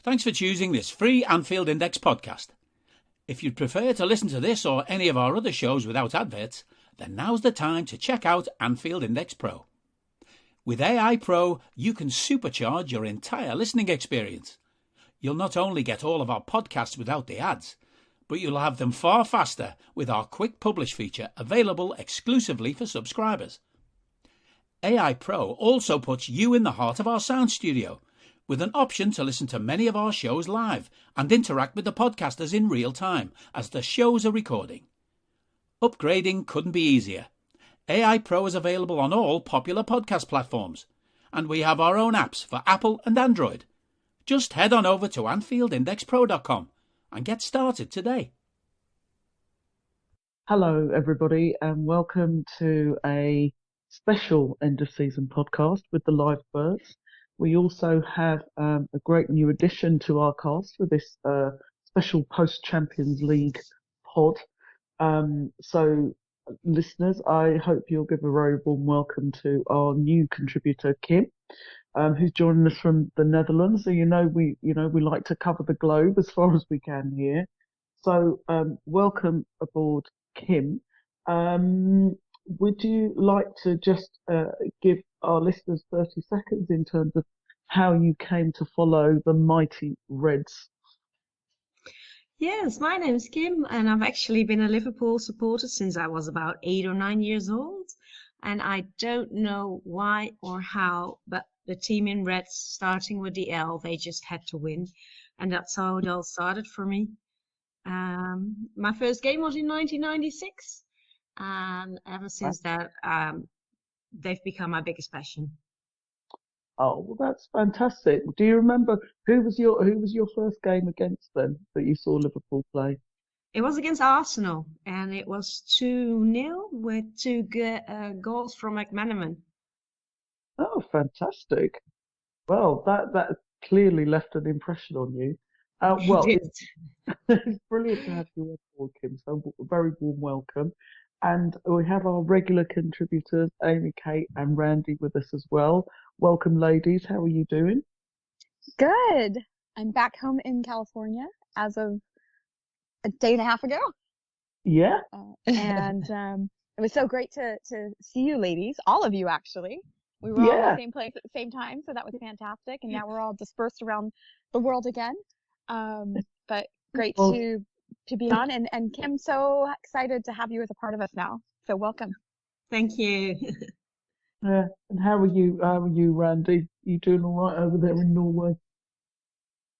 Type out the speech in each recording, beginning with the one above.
Thanks for choosing this free Anfield Index podcast. If you'd prefer to listen to this or any of our other shows without adverts, then now's the time to check out Anfield Index Pro. With AI Pro, you can supercharge your entire listening experience. You'll not only get all of our podcasts without the ads, but you'll have them far faster with our quick publish feature available exclusively for subscribers. AI Pro also puts you in the heart of our sound studio, with an option to listen to many of our shows live and interact with the podcasters in real time as the shows are recording. Upgrading couldn't be easier. AI Pro is available on all popular podcast platforms, and we have our own apps for Apple and Android. Just head on over to AnfieldIndexPro.com and get started today. Hello, everybody, and welcome to a special end-of-season podcast with the Liverbirds. We also have a great new addition to our cast for this special post-Champions League pod. So, listeners, I hope you'll give a very warm welcome to our new contributor, Kim, who's joining us from the Netherlands. So we like to cover the globe as far as we can here. So, welcome aboard, Kim. Would you like to just give our listeners 30 seconds in terms of how you came to follow the mighty Reds? Yes, my name is Kim, and I've actually been a Liverpool supporter since I was about 8 or 9 years old. And I don't know why or how, but the team in Reds, starting with the L, they just had to win. And that's how it all started for me. My first game was in 1996. And ever since that, they've become my biggest passion. Oh, well, that's fantastic. Do you remember who was your first game against them that you saw Liverpool play? It was against Arsenal, and it was 2-0 with two goals from McManaman. Oh, fantastic! Well, that clearly left an impression on you. Well, it's brilliant to have you on board, Kim. So a very warm welcome. And we have our regular contributors, Amy, Kate, and Randi with us as well. Welcome, ladies. How are you doing? Good. I'm back home in California as of a day and a half ago. Yeah. And it was so great to see you ladies, all of you actually. We were all in the same place at the same time, so that was fantastic. And now we're all dispersed around the world again. But great to be on, and Kim, so excited to have you as a part of us now. So welcome. Thank you. And how are you, Randi? You doing all right over there in Norway?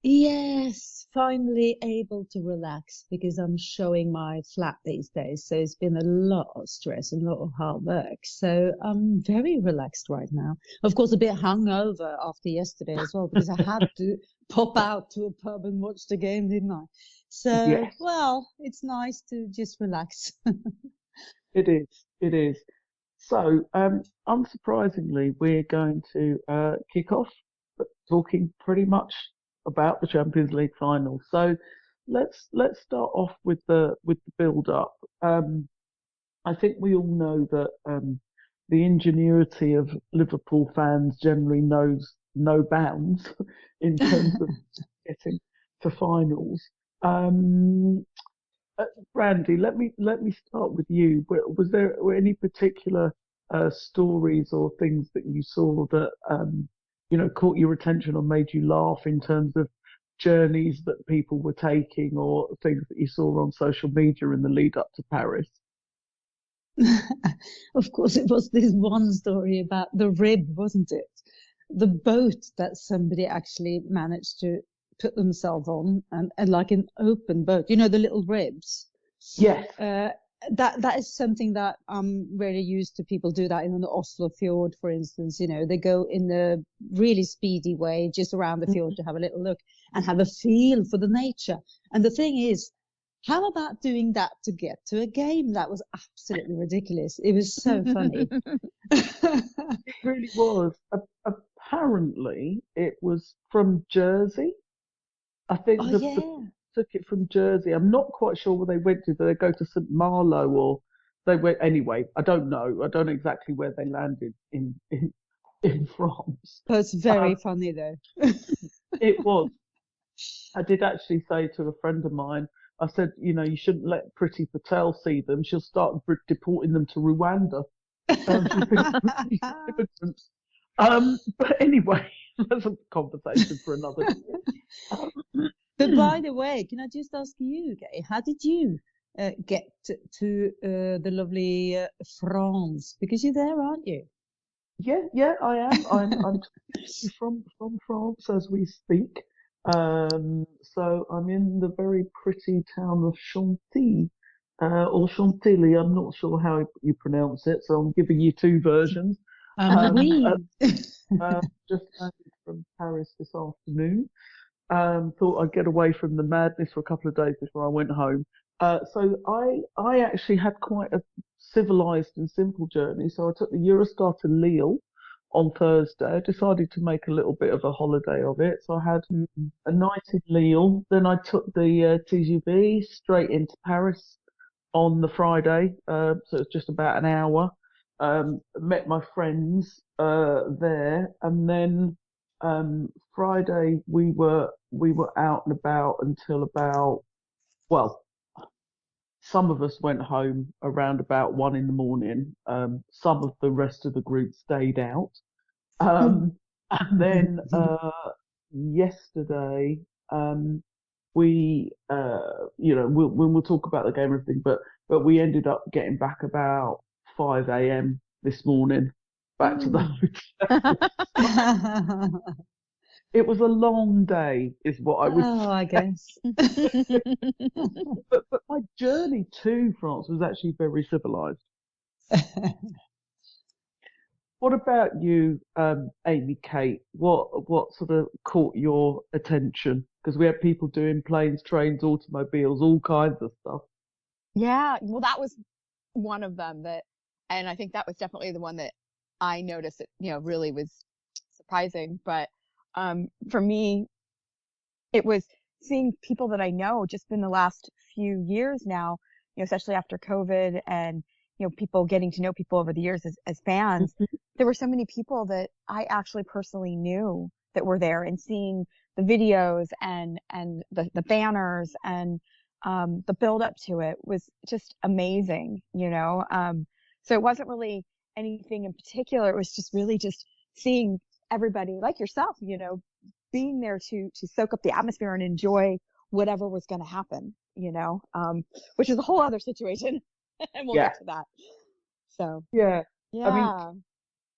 Yes, finally able to relax because I'm showing my flat these days. So it's been a lot of stress and a lot of hard work. So I'm very relaxed right now. Of course, a bit hungover after yesterday as well because I had to pop out to a pub and watch the game, didn't I? So, yes. Well, it's nice to just relax. It is. So, unsurprisingly, we're going to kick off talking pretty much about the Champions League final. So, let's start off with the build up. I think we all know that the ingenuity of Liverpool fans generally knows no bounds in terms of getting to finals. Randi, let me start with you. Were any particular stories or things that you saw that caught your attention or made you laugh in terms of journeys that people were taking or things that you saw on social media in the lead up to Paris? Of course, it was this one story about the rib, wasn't it? The boat that somebody actually managed to put themselves on, and like an open boat, the little ribs. Yes. That is something that I'm really used to. People do that in the Oslo fjord, for instance. They go in a really speedy way just around the fjord to have a little look and have a feel for the nature. And the thing is, how about doing that to get to a game? That was absolutely ridiculous. It was so funny. It really was. Apparently, it was from Jersey. I think took it from Jersey. I'm not quite sure where they went to. Did they go to St. Malo or they went anyway? I don't know. I don't know exactly where they landed in France. But it's very funny though. It was. I did actually say to a friend of mine, I said, you shouldn't let Priti Patel see them. She'll start deporting them to Rwanda. She's been really immigrant. But anyway, that's a conversation for another day. But by the way, can I just ask you, Gay, how did you get to the lovely France? Because you're there, aren't you? Yeah, I am. I'm from France as we speak. So I'm in the very pretty town of Chantilly, or Chantilly. I'm not sure how you pronounce it, so I'm giving you two versions. Just landed from Paris this afternoon. Thought I'd get away from the madness for a couple of days before I went home. So I actually had quite a civilized and simple journey. So I took the Eurostar to Lille on Thursday. I decided to make a little bit of a holiday of it. So I had a night in Lille. Then I took the TGV straight into Paris on the Friday. So it's just about an hour. Met my friends there, and then Friday we were out and about until about, well, some of us went home around about 1 a.m. Some of the rest of the group stayed out. And then yesterday, we, we'll talk about the game and everything, but we ended up getting back about 5 a.m. this morning, back to the hotel. It was a long day, is what I would say. I guess. But my journey to France was actually very civilized. What about you, Amy Kate? What sort of caught your attention? Because we had people doing planes, trains, automobiles, all kinds of stuff. Yeah, well, that was one of them and I think that was definitely the one that I noticed that, really was surprising. But for me, it was seeing people that I know just in the last few years now, especially after COVID and, people getting to know people over the years as fans. There were so many people that I actually personally knew that were there, and seeing the videos and the banners and the build up to it was just amazing, So it wasn't really anything in particular. It was just really just seeing everybody like yourself, being there to soak up the atmosphere and enjoy whatever was going to happen, which is a whole other situation. And we'll get to that. So, yeah. I mean,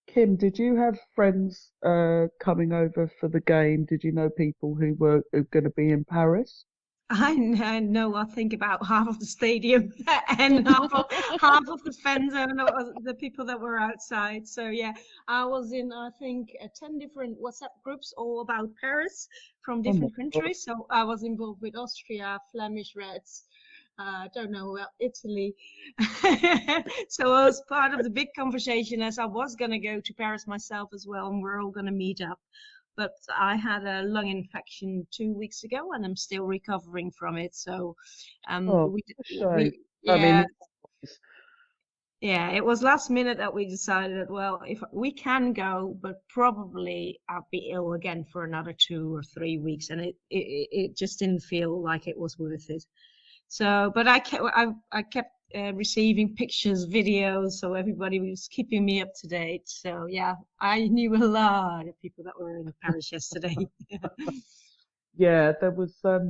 Kim, did you have friends coming over for the game? Did you know people who were going to be in Paris? I know, I think about half of the stadium and half of the fans and the people that were outside. So yeah, I was in, I think, 10 different WhatsApp groups all about Paris from different countries. So I was involved with Austria, Flemish Reds, don't know about Italy. So I was part of the big conversation, as I was going to go to Paris myself as well, and we're all going to meet up. But I had a lung infection 2 weeks ago, and I'm still recovering from it. So, it was last minute that we decided, well, if we can go, but probably I'll be ill again for another 2 or 3 weeks, and it just didn't feel like it was worth it. So, but I kept receiving pictures, videos, so everybody was keeping me up to date. So yeah, I knew a lot of people that were in Paris yesterday. Yeah, there was a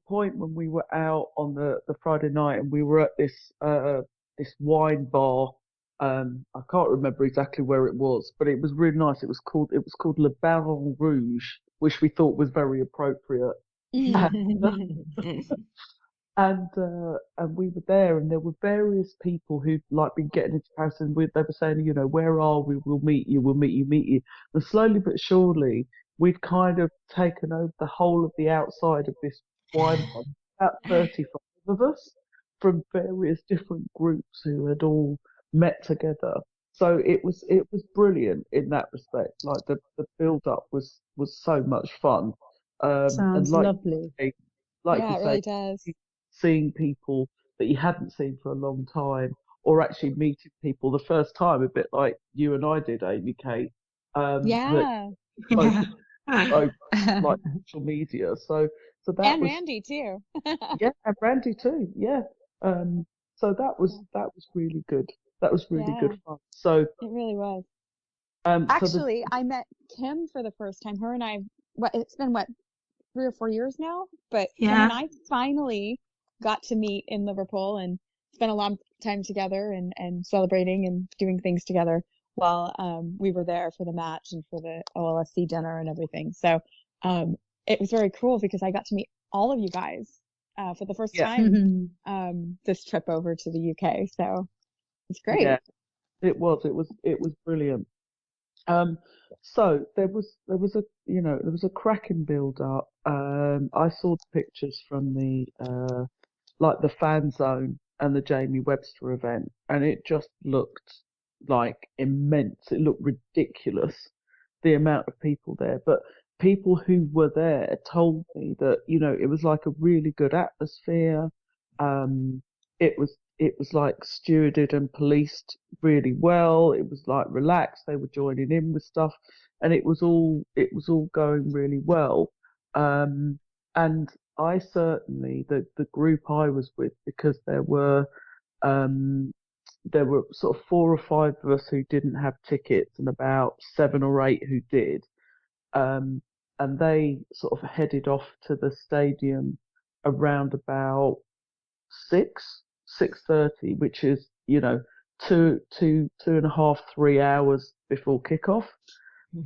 point when we were out on the Friday night, and we were at this wine bar. I can't remember exactly where it was, but it was really nice. It was called Le Baron Rouge, which we thought was very appropriate. And we were there, and there were various people who'd been getting into Paris, and they were saying, where are we? We'll meet you. And slowly but surely, we'd kind of taken over the whole of the outside of this wine bar. About 35 of us from various different groups who had all met together. So it was brilliant in that respect. Like the build up was so much fun. Sounds lovely. It really does. Seeing people that you hadn't seen for a long time, or actually meeting people the first time, a bit like you and I did, Amy Kate. So like social media. So that And was Randy too. yeah, and Randy too. Yeah. So that was really good. That was really Yeah, good fun. So it really was. so the Actually, I met Kim for the first time. Her and I, it's been 3 or 4 years now, but Kim and Yeah. I finally got to meet in Liverpool and spent a lot of time together and celebrating and doing things together while we were there for the match and for the OLSC dinner and everything. So it was very cool because I got to meet all of you guys for the first yeah time this trip over to the UK. So it's great. yeah it was brilliant. So there was a cracking build up. I saw the pictures from the like the fan zone and the Jamie Webster event, and it just looked like immense. It looked ridiculous, the amount of people there. But people who were there told me that, it was like a really good atmosphere. Um, it was like stewarded and policed really well. It was like relaxed. They were joining in with stuff, and it was all going really well. And I certainly, the group I was with, because um, there were sort of 4 or 5 of us who didn't have tickets and about 7 or 8 who did. Um, and they sort of headed off to the stadium around about 6:30, which is, 2.5, 3 hours before kickoff.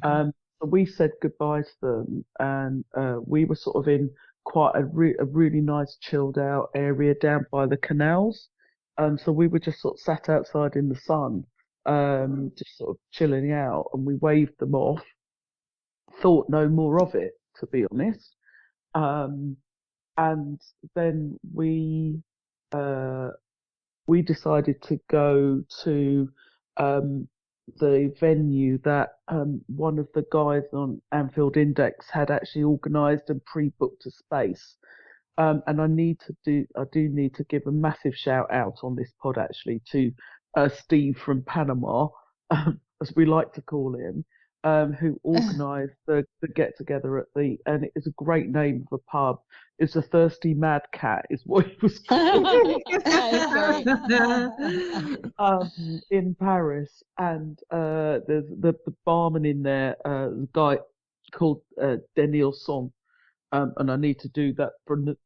So we said goodbye to them, and we were sort of in quite a really nice chilled out area down by the canals. So we were just sort of sat outside in the sun, just sort of chilling out, and we waved them off. Thought no more of it, to be honest. Um, and then uh, we decided to go to the venue that one of the guys on Anfield Index had actually organised and pre-booked a space. And I do need to give a massive shout out on this pod actually to Steve from Panama, as we like to call him, who organised the get together and it is a great name of a pub. It's a Thirsty Mad Cat, is what it was called. In Paris, and there's the barman in there, the guy called Daniel Song. And I need to do that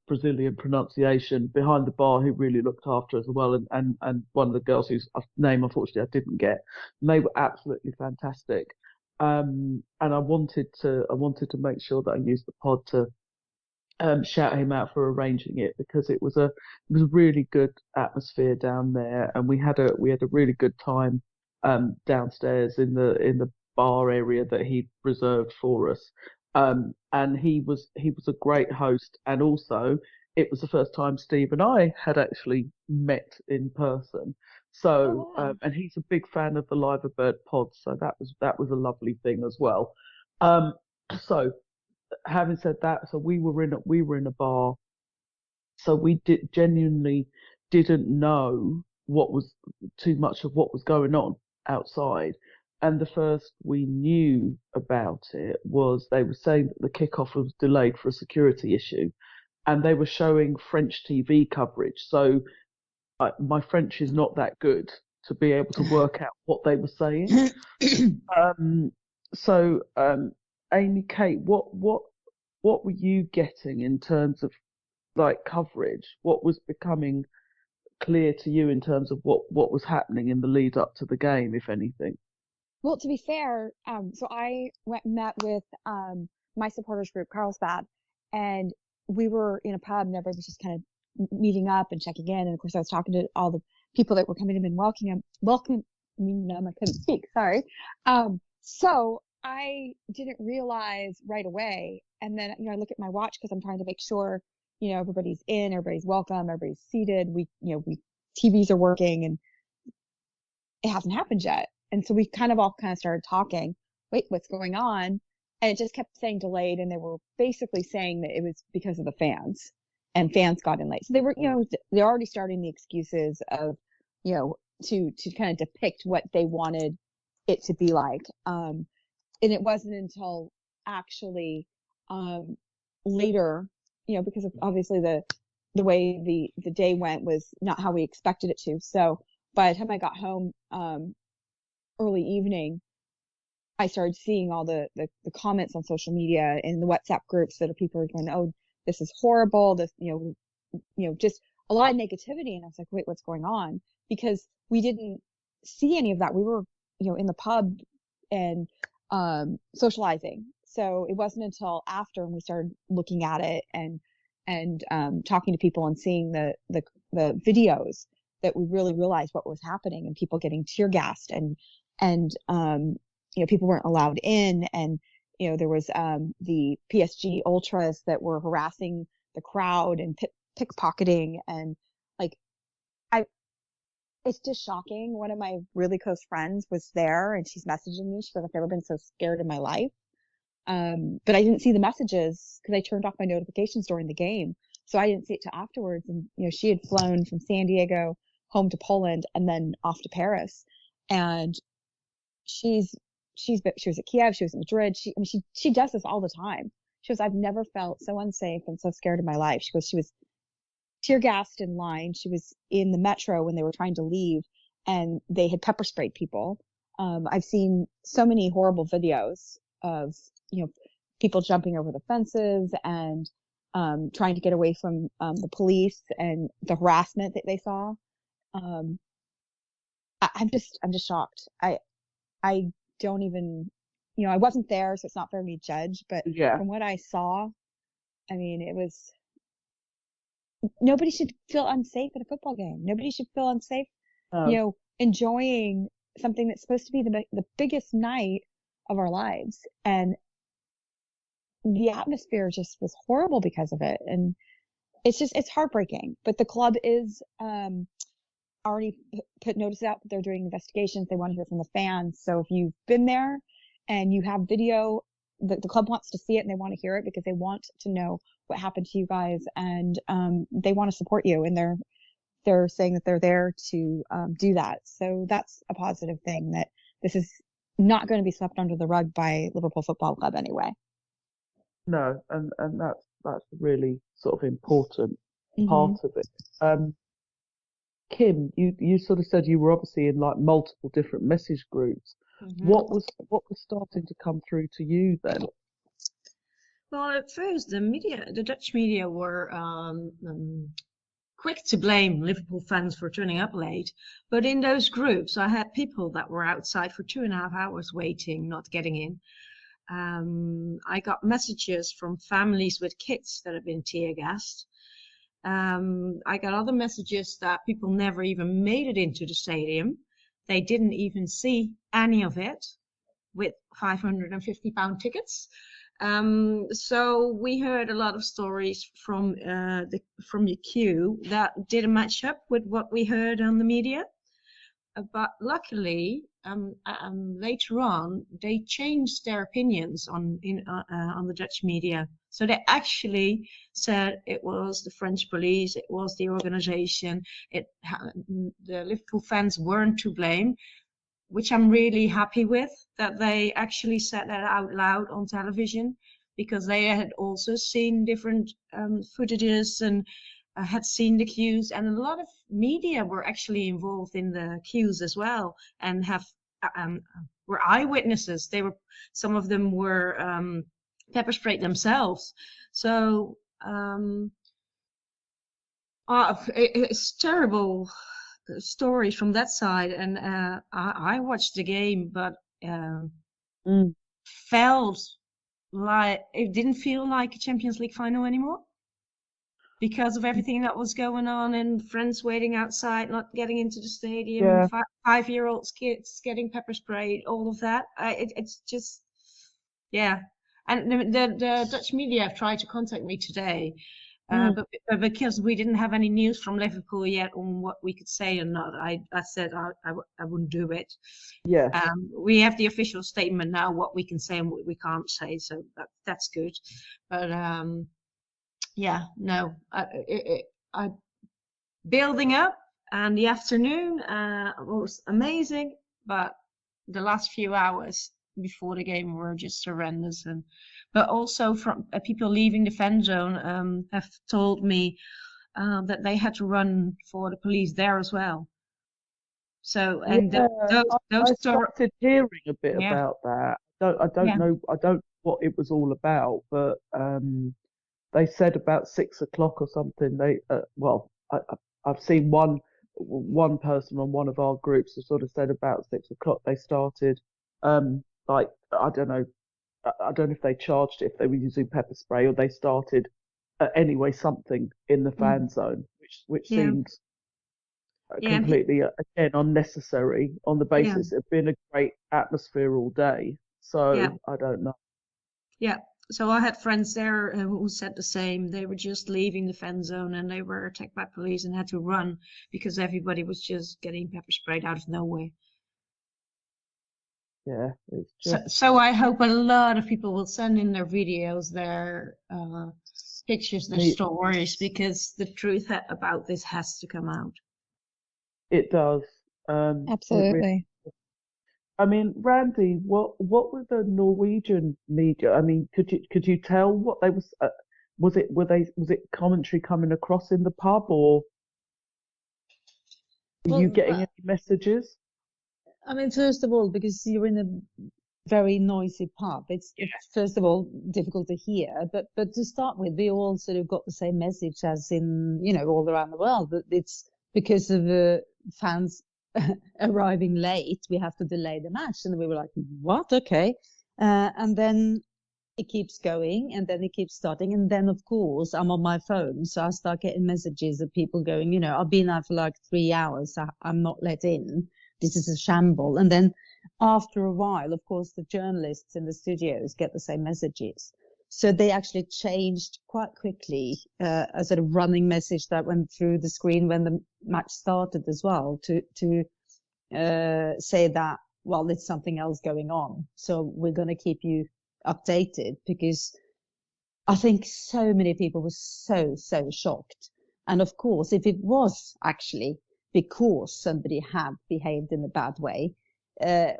Brazilian pronunciation behind the bar, who really looked after us as well, and one of the girls whose name unfortunately I didn't get. And they were absolutely fantastic. And I wanted to make sure that I used the pod to shout him out for arranging it, because it was a really good atmosphere down there, and we had a really good time downstairs in the bar area that he reserved for us. And he was a great host, and also it was the first time Steve and I had actually met in person. So Oh, wow. and he's a big fan of the Liverbird pod, so that was a lovely thing as well. So having said that, so we were in a bar, so we genuinely didn't know what was too much of what was going on outside. And the first we knew about it was they were saying that the kickoff was delayed for a security issue, and they were showing French TV coverage. So my French is not that good to be able to work out what they were saying. So Amy, Kate, what were you getting in terms of like coverage? What was becoming clear to you in terms of what was happening in the lead up to the game, if anything? Well, to be fair, so I met with my supporters group, Carlsbad, and we were in a pub and everybody was just kind of meeting up and checking in. And of course, I was talking to all the people that were coming in and welcoming them. I couldn't speak, sorry. So I didn't realize right away. And then, I look at my watch because I'm trying to make sure, everybody's in, everybody's welcome, everybody's seated. TVs are working, and it hasn't happened yet. And so we kind of started talking, wait, what's going on? And it just kept saying delayed. And they were basically saying that it was because of the fans, and fans got in late. So they were, they're already starting the excuses of, to kind of depict what they wanted it to be like. And it wasn't until actually later, because of obviously the way the day went was not how we expected it to. So by the time I got home early evening, I started seeing all the comments on social media and the WhatsApp groups that people are going, oh, this is horrible. This, just a lot of negativity. And I was like, wait, what's going on? Because we didn't see any of that. We were, in the pub and socializing. So it wasn't until after when we started looking at it and talking to people and seeing the videos that we really realized what was happening, and people getting tear gassed and people weren't allowed in, and there was the PSG ultras that were harassing the crowd and pickpocketing, and it's just shocking. One of my really close friends was there, and she's messaging me. She goes, I've never been so scared in my life. But I didn't see the messages because I turned off my notifications during the game. So I didn't see it till afterwards. And, she had flown from San Diego home to Poland and then off to Paris. And she was at Kiev. She was in Madrid. She does this all the time. She goes, I've never felt so unsafe and so scared in my life. She goes, she was tear gassed in line. She was in the metro when they were trying to leave and they had pepper sprayed people. I've seen so many horrible videos of, people jumping over the fences and trying to get away from the police and the harassment that they saw. I'm just shocked. I don't even, I wasn't there, so it's not fair for me to judge, but from what I saw, I mean, it was, nobody should feel unsafe at a football game. Nobody should feel unsafe, enjoying something that's supposed to be the biggest night of our lives. And the atmosphere just was horrible because of it. And it's heartbreaking. But the club is already put notice out that they're doing investigations. They want to hear from the fans. So if you've been there and you have video, the club wants to see it and they want to hear it because they want to know what happened to you guys, and they want to support you, and they're saying that they're there to do that. So that's a positive thing, that this is not going to be swept under the rug by Liverpool Football Club anyway. No, and that's a really sort of important part of it. Kim, you sort of said you were obviously in like multiple different message groups. Mm-hmm. What was starting to come through to you then? Well, at first, the Dutch media were quick to blame Liverpool fans for turning up late. But in those groups, I had people that were outside for 2.5 hours waiting, not getting in. I got messages from families with kids that have been tear gassed. I got other messages that people never even made it into the stadium. They didn't even see any of it with £550 tickets. So we heard a lot of stories from the queue that didn't match up with what we heard on the media. But luckily, later on, they changed their opinions on the Dutch media. So they actually said it was the French police, it was the organization, the Liverpool fans weren't to blame, which I'm really happy with, that they actually said that out loud on television, because they had also seen different footages and had seen the queues, and a lot of media were actually involved in the queues as well, and were eyewitnesses. Some of them were pepper sprayed themselves. So it's terrible stories from that side, and I watched the game, but felt like it didn't feel like a Champions League final anymore because of everything that was going on, and friends waiting outside, not getting into the stadium, 5-year-old kids getting pepper sprayed, all of that. It's just, and the Dutch media have tried to contact me today. But because we didn't have any news from Liverpool yet on what we could say or not, I said I wouldn't do it. Yeah. We have the official statement now, what we can say and what we can't say, so that's good. But I building up, and the afternoon was amazing, but the last few hours before the game were just horrendous. But also from people leaving the fan zone have told me that they had to run for the police there as well. So, and I started hearing a bit yeah. about that. I don't know what it was all about, but they said about 6 o'clock or something. I've seen one person on one of our groups who sort of said about 6 o'clock they started. I don't know if they charged it, if they were using pepper spray, or they started anyway something in the fan zone, which seemed completely again unnecessary on the basis it had been a great atmosphere all day. So I don't know. Yeah. So I had friends there who said the same. They were just leaving the fan zone and they were attacked by police and had to run because everybody was just getting pepper sprayed out of nowhere. Yeah. It's just... So I hope a lot of people will send in their videos, their pictures, their stories, because the truth about this has to come out. It does. Absolutely. I mean, Randi, what were the Norwegian media? I mean, could you tell what they was? Was it commentary coming across in the pub, or were you getting any messages? I mean, first of all, because you're in a very noisy pub, it's first of all difficult to hear. But to start with, we all sort of got the same message as in all around the world. That it's because of fans arriving late, we have to delay the match. And we were like, what? Okay. And then it keeps going, and then it keeps starting. And then, of course, I'm on my phone. So I start getting messages of people going, I've been out for like 3 hours. I'm not let in. This is a shamble. And then after a while, of course, the journalists in the studios get the same messages. So they actually changed quite quickly a sort of running message that went through the screen when the match started as well to say that, well, there's something else going on. So we're going to keep you updated, because I think so many people were so shocked. And of course, if it was actually because somebody had behaved in a bad way,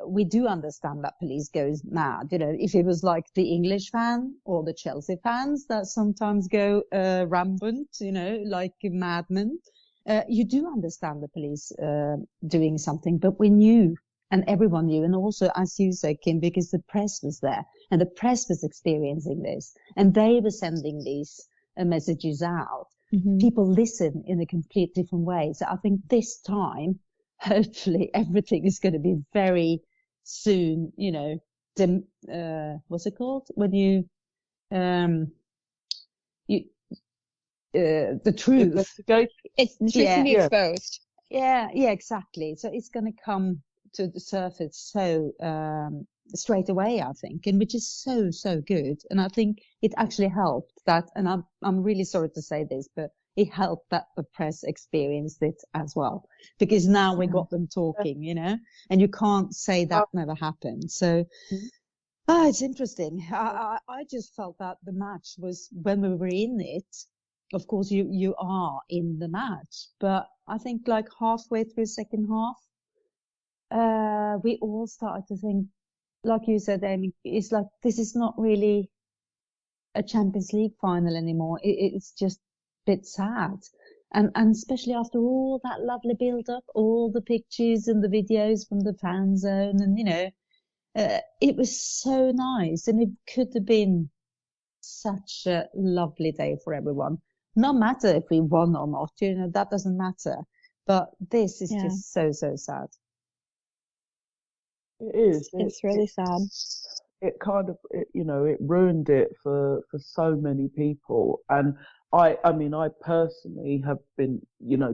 we do understand that police goes mad. If it was like the English fan or the Chelsea fans that sometimes go rampant, like madmen, you do understand the police doing something. But we knew, and everyone knew, and also, as you said, Kim, because the press was there and the press was experiencing this, and they were sending these messages out. Mm-hmm. People listen in a complete different way. So I think this time, hopefully everything is going to be very soon, what's it called? When the truth. It's the truth can be exposed. Yeah, exactly. So it's going to come to the surface so straight away, I think, and which is so good. And I think it actually helped that, and I'm really sorry to say this, but it helped that the press experienced it as well, because now we got them talking, and you can't say that never happened. So it's interesting. I just felt that the match was, when we were in it, of course you are in the match, but I think like halfway through second half, we all started to think, like you said, Amy, it's like, this is not really a Champions League final anymore. It's just a bit sad. And especially after all that lovely build-up, all the pictures and the videos from the fan zone, and, it was so nice. And it could have been such a lovely day for everyone. No matter if we won or not, that doesn't matter. But this is just so sad. It is. It's really sad. It kind of, it ruined it for so many people. And I mean, I personally have been,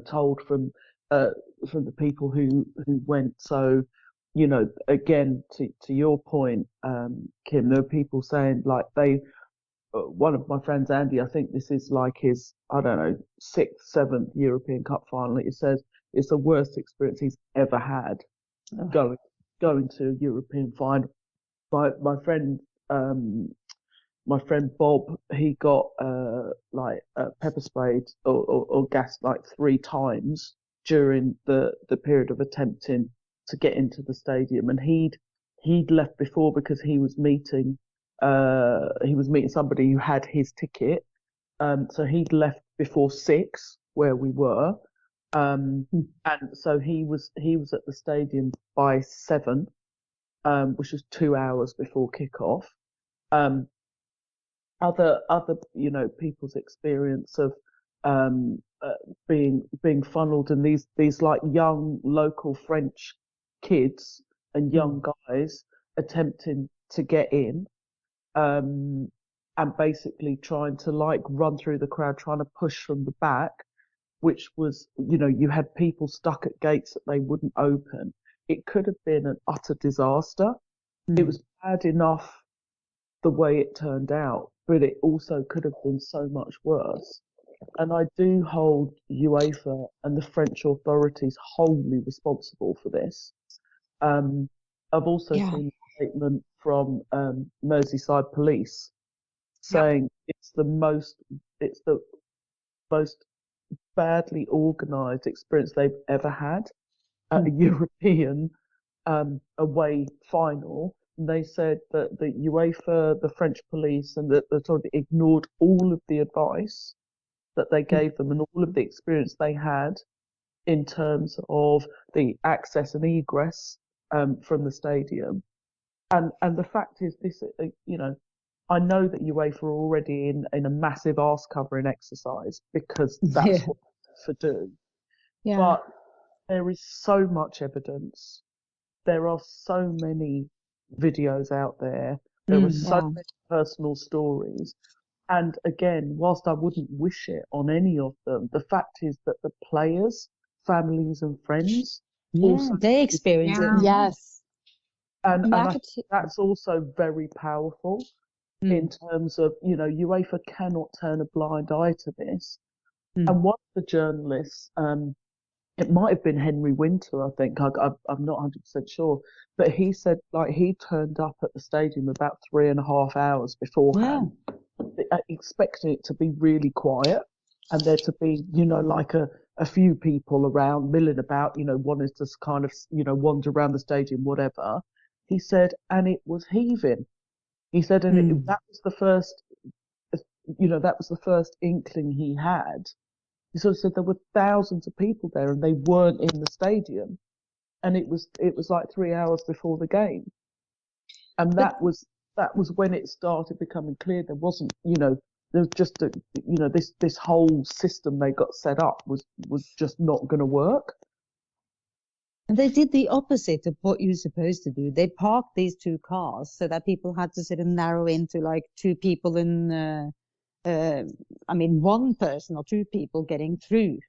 told from the people who went. So, again, to your point, Kim, there are people saying like one of my friends, Andy, I think this is like his, I don't know, 6th, 7th European Cup final. He says it's the worst experience he's ever had going to a European final. My friend Bob, he got pepper sprayed or gassed like 3 times during the period of attempting to get into the stadium, and he'd he'd left before because he was meeting somebody who had his ticket. So he'd left before 6 where we were. And so he was at the stadium by 7, which was 2 hours before kickoff. Other people's experience of being funneled, and these like young local French kids and young guys attempting to get in, and basically trying to like run through the crowd, trying to push from the back, which was, you had people stuck at gates that they wouldn't open. It could have been an utter disaster. It was bad enough the way it turned out, but it also could have been so much worse. And I do hold UEFA and the French authorities wholly responsible for this. I've also seen a statement from Merseyside Police saying it's the most badly organised experience they've ever had at a European away final. And they said that the UEFA, the French police, and the authority ignored all of the advice that they gave them and all of the experience they had in terms of the access and egress from the stadium. And the fact is, this, I know that UEFA are already in a massive arse covering exercise because that's what they do. Yeah. But there is so much evidence. There are so many videos out there. There are so many personal stories. And again, whilst I wouldn't wish it on any of them, the fact is that the players, families and friends also they experience it. Yes. And I think that's also very powerful in terms of, UEFA cannot turn a blind eye to this. And one of the journalists, it might have been Henry Winter, I think, I'm not 100% sure, but he said like he turned up at the stadium about 3.5 hours beforehand, expecting it to be really quiet and there to be, like a few people around milling about, wanting to kind of, wander around the stadium, whatever. He said, and it was heaving. He said, and that was the first inkling he had. He sort of said there were thousands of people there and they weren't in the stadium, and it was like 3 hours before the game, and that was when it started becoming clear there wasn't, there was just this whole system they got set up was just not going to work. And they did the opposite of what you're supposed to do. They parked these 2 cars so that people had to sort of narrow into like 2 people in, one person or 2 people getting through.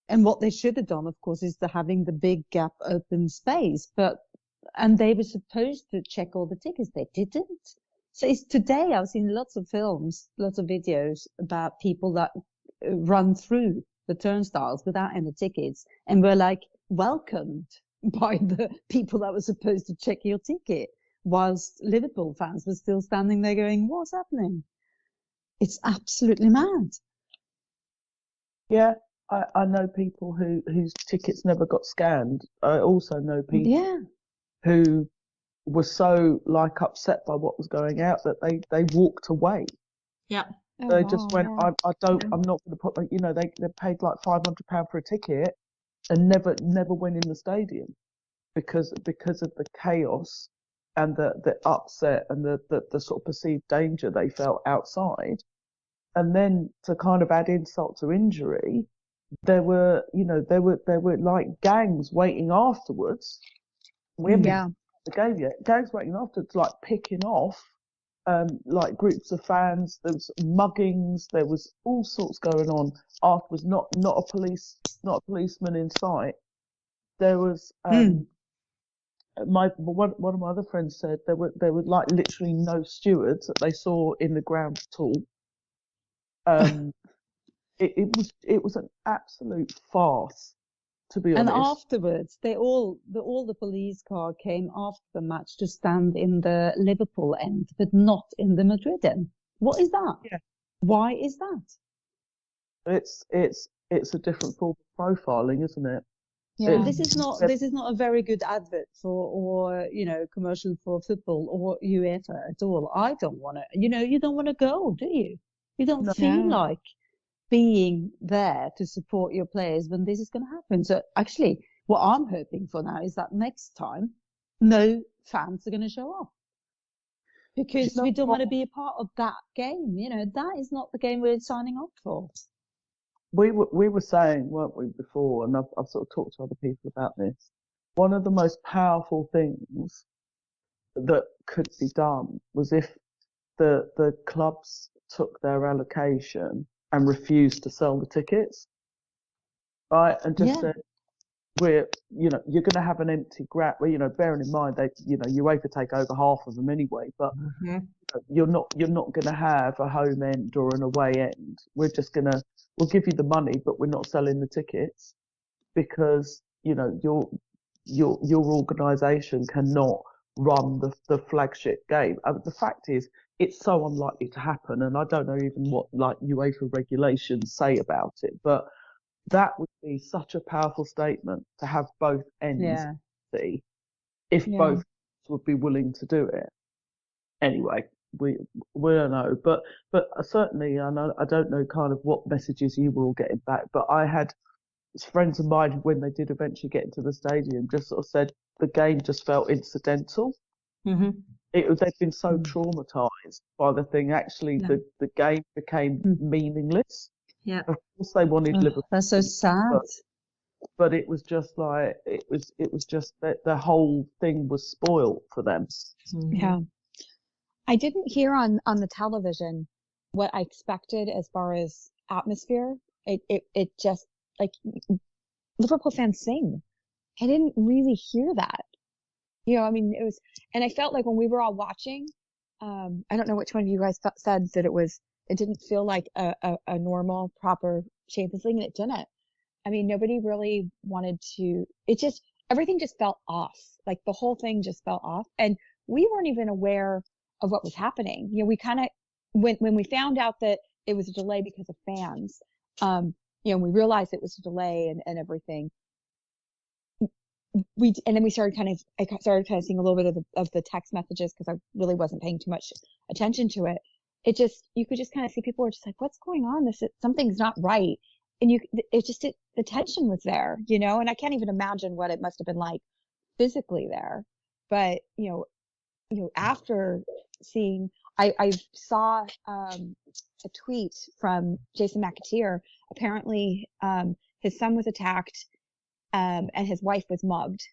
And what they should have done, of course, is having the big gap open space. And they were supposed to check all the tickets. They didn't. So today I've seen lots of films, lots of videos about people that run through the turnstiles without any tickets and were like welcomed by the people that were supposed to check your ticket, whilst Liverpool fans were still standing there going, what's happening? It's absolutely mad. Yeah, I know people whose tickets never got scanned. I also know people who were so upset by what was going out that they walked away. Yeah. They just went, I'm not going to put, they paid like £500 for a ticket and never went in the stadium because of the chaos and the upset and the sort of perceived danger they felt outside. And then to kind of add insult to injury, there were like gangs waiting afterwards. We haven't been the game yet. Gangs waiting afterwards, like picking off like groups of fans. There was muggings. There was all sorts going on afterwards. Not a policeman in sight. There was one of my other friends said there were like literally no stewards that they saw in the ground at all. It was an absolute farce, to be honest. And afterwards, all the police car came after the match to stand in the Liverpool end, but not in the Madrid end. What is that? Yeah. Why is that? It's a different form of profiling, isn't it? Yeah, this is not a very good advert for, or commercial for football or UEFA at all. I don't want to. You don't want to go, do you? You don't feel like being there to support your players when this is going to happen. So actually, what I'm hoping for now is that next time, no fans are going to show up, because we don't want to be a part of that game. That is not the game we're signing up for. We were saying, weren't we, before, and I've sort of talked to other people about this. One of the most powerful things that could be done was if the clubs took their allocation and refused to sell the tickets, right? And just said, you're going to have an empty ground. Well, bearing in mind they, UEFA take over half of them anyway, but you're not going to have a home end or an away end. We'll give you the money, but we're not selling the tickets, because your organisation cannot run the flagship game. The fact is, it's so unlikely to happen, and I don't know even what UEFA regulations say about it, but that would be such a powerful statement to have both ends see, if both would be willing to do it. Anyway, we don't know, but certainly I don't know kind of what messages you were all getting back, but I had friends of mine, when they did eventually get into the stadium, just sort of said the game just felt incidental. They've been so traumatized by the thing. Actually, the game became meaningless. Yeah, of course they wanted Liverpool. That's so sad. But it was just like it was just that the whole thing was spoiled for them. Yeah, I didn't hear on the television what I expected as far as atmosphere. It just, like, Liverpool fans sing. I didn't really hear that. I mean, it was, and I felt like when we were all watching, I don't know which one of you guys said that it didn't feel like a normal, proper Champions League, and it didn't. I mean, nobody really wanted to, everything just felt off. Like, the whole thing just felt off. And we weren't even aware of what was happening. We kind of, when we found out that it was a delay because of fans, we realized it was a delay and everything. And then I started kind of seeing a little bit of the text messages, because I really wasn't paying too much attention to it. You could just kind of see people were just like, what's going on? Something's not right. And the tension was there, and I can't even imagine what it must have been like physically there. But, after seeing, I saw a tweet from Jason McAteer. Apparently, his son was attacked, and his wife was mugged.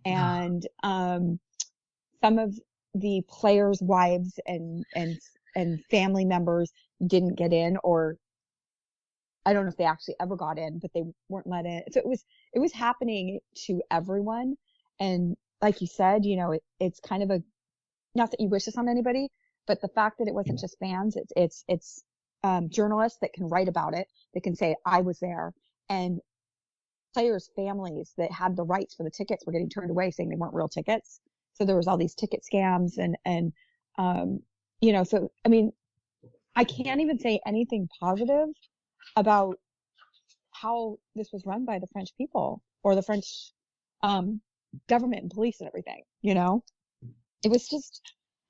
And some of the players' wives and family members didn't get in, or I don't know if they actually ever got in, but they weren't let in. So it was happening to everyone. And like you said, it's kind of not that you wish this on anybody, but the fact that it wasn't just fans, it's journalists that can write about it, that can say, I was there, and players' families that had the rights for the tickets were getting turned away, saying they weren't real tickets. So there was all these ticket scams and so, I mean, I can't even say anything positive about how this was run by the French people, or the French government and police and everything. It was just,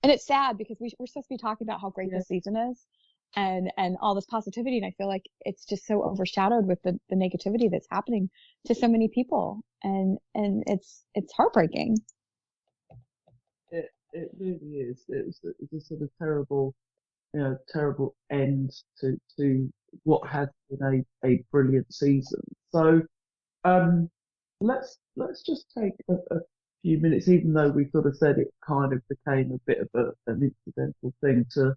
and it's sad, because we're supposed to be talking about how great this season is and all this positivity, and I feel like it's just so overshadowed with the negativity that's happening to so many people, and it's heartbreaking. It really is. It's a sort of terrible end to what has been a brilliant season. So let's just take a few minutes, even though we sort of said it kind of became a bit of an incidental thing, to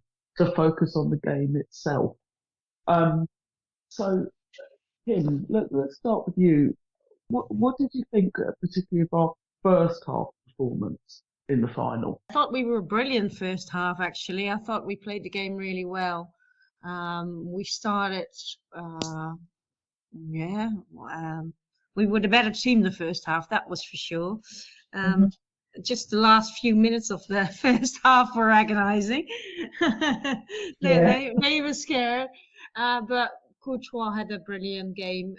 focus on the game itself. So Kim, let's start with you. What did you think, particularly of our first half performance in the final? I thought we were brilliant first half, actually. I thought we played the game really well. We started, we were the better team the first half, that was for sure. Just the last few minutes of the first half were agonizing. They were scared, but Courtois had a brilliant game.